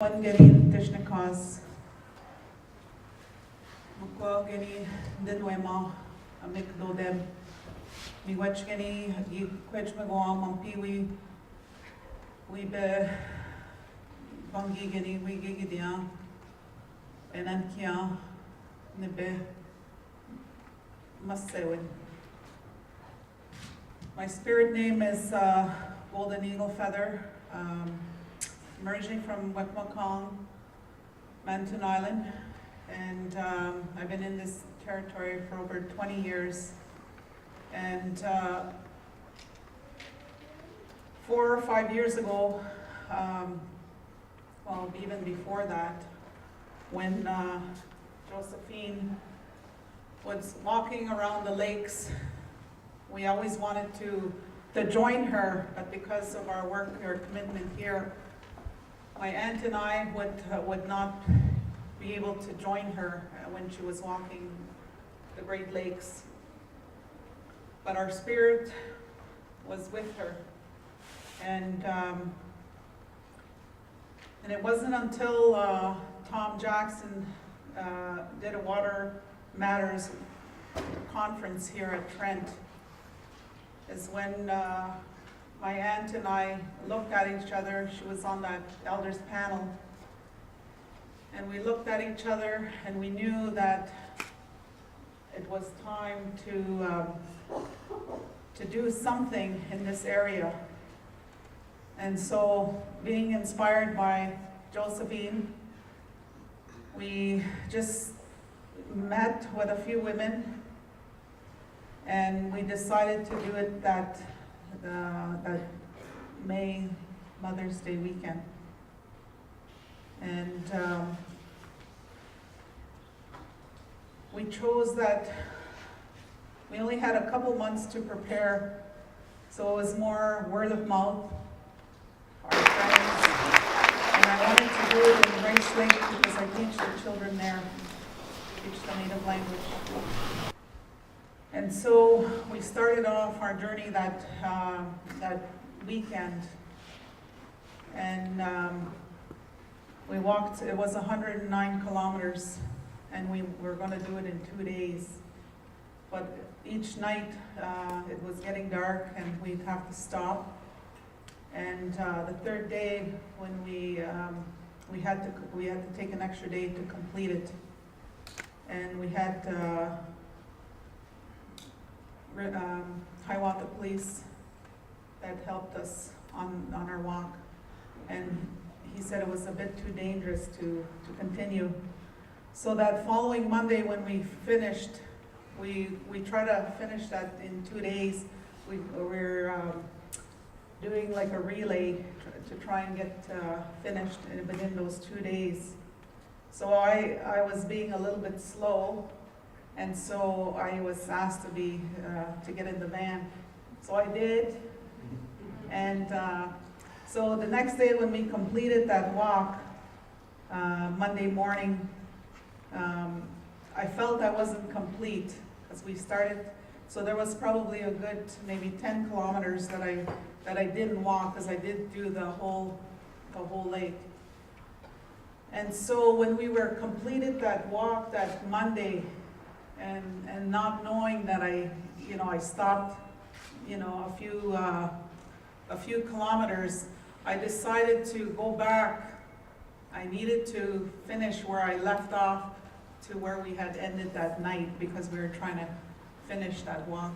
Gani Tishnakaz Mukwa Gani Dinwema Amik Dodem Miwach Gani Quech Magwam Mampi we be Bangi Gani we Gigidia Enankia Nibe Masewin. My spirit name is Golden Eagle Feather. Emerging from Wekmakong, Manton Island, and I've been in this territory for over 20 years. And 4 or 5 years ago, well, even before that, when Josephine was walking around the lakes, we always wanted to join her, but because of our work or commitment here, my aunt and I would not be able to join her when she was walking the Great Lakes. But our spirit was with her. And it wasn't until Tom Jackson did a Water Matters conference here at Trent is when my aunt and I looked at each other. She was on that elders panel. And we looked at each other and we knew that it was time to do something in this area. And so, being inspired by Josephine, we just met with a few women and we decided to do it that May Mother's Day weekend. And we chose that we only had a couple months to prepare, so it was more word of mouth, our friends, and I wanted to do it in Rice Lake because I teach the children there, teach the native language. And so we started off our journey that weekend, and we walked. It was 109 kilometers, and we were going to do it in 2 days. But each night it was getting dark, and we'd have to stop. And the third day, when we had to take an extra day to complete it, and we had. Kawartha Police that helped us on our walk, and he said it was a bit too dangerous to continue. So that following Monday when we finished, we tried to finish that in 2 days. We're doing like a relay to try and get finished within those 2 days. So I was being a little bit slow. And so I was asked to get in the van. So I did. And so the next day when we completed that walk, Monday morning, I felt I wasn't complete because we started. So there was probably a good maybe 10 kilometers that I didn't walk because I did do the whole lake. And so when we were completed that walk that Monday, and not knowing that I stopped, a few kilometers, I decided to go back. I needed to finish where I left off to where we had ended that night because we were trying to finish that walk.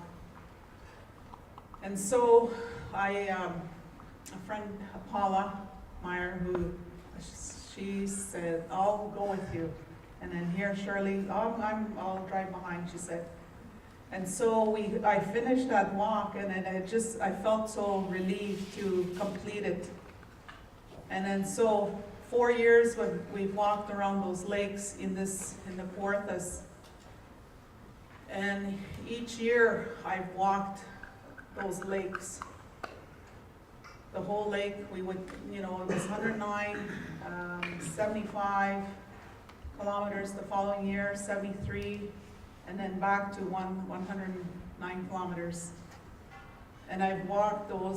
And so a friend, Paula Meyer, she said, "I'll go with you." And then here, Shirley, I'll drive behind, she said. And so I finished that walk, and then I felt so relieved to complete it. And then so 4 years we've walked around those lakes in the Kawarthas. And each year I've walked those lakes. The whole lake, we would, it was 109, 75, kilometers the following year, 73, and then back to 109 kilometers. And I've walked all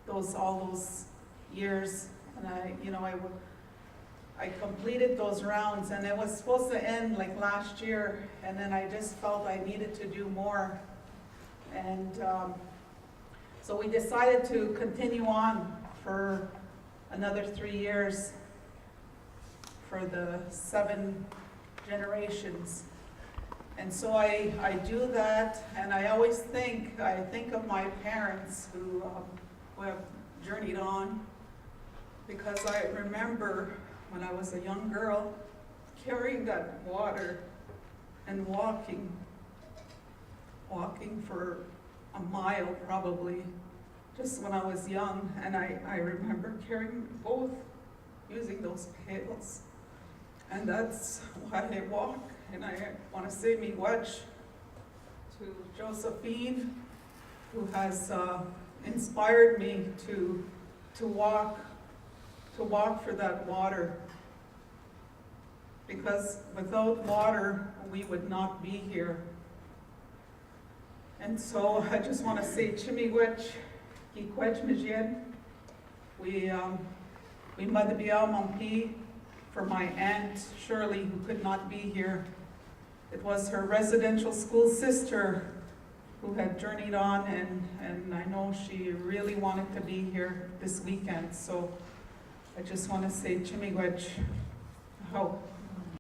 those years And I completed those rounds, and it was supposed to end like last year, and then I just felt I needed to do more. And so we decided to continue on for another 3 years for the 7 generations. And so I do that, and I always think of my parents who have journeyed on, because I remember when I was a young girl carrying that water and walking for a mile probably, just when I was young, and I remember carrying both, using those pails. And that's why I walk, and I want to say miigwech to Josephine, who has inspired me to walk for that water. Because without water, we would not be here. And so I just want to say chimiigwech, gikwech mijien. We madbiao mampi for my aunt Shirley, who could not be here. It was her residential school sister who had journeyed on, and I know she really wanted to be here this weekend. So I just want to say chimiigwech. Ho.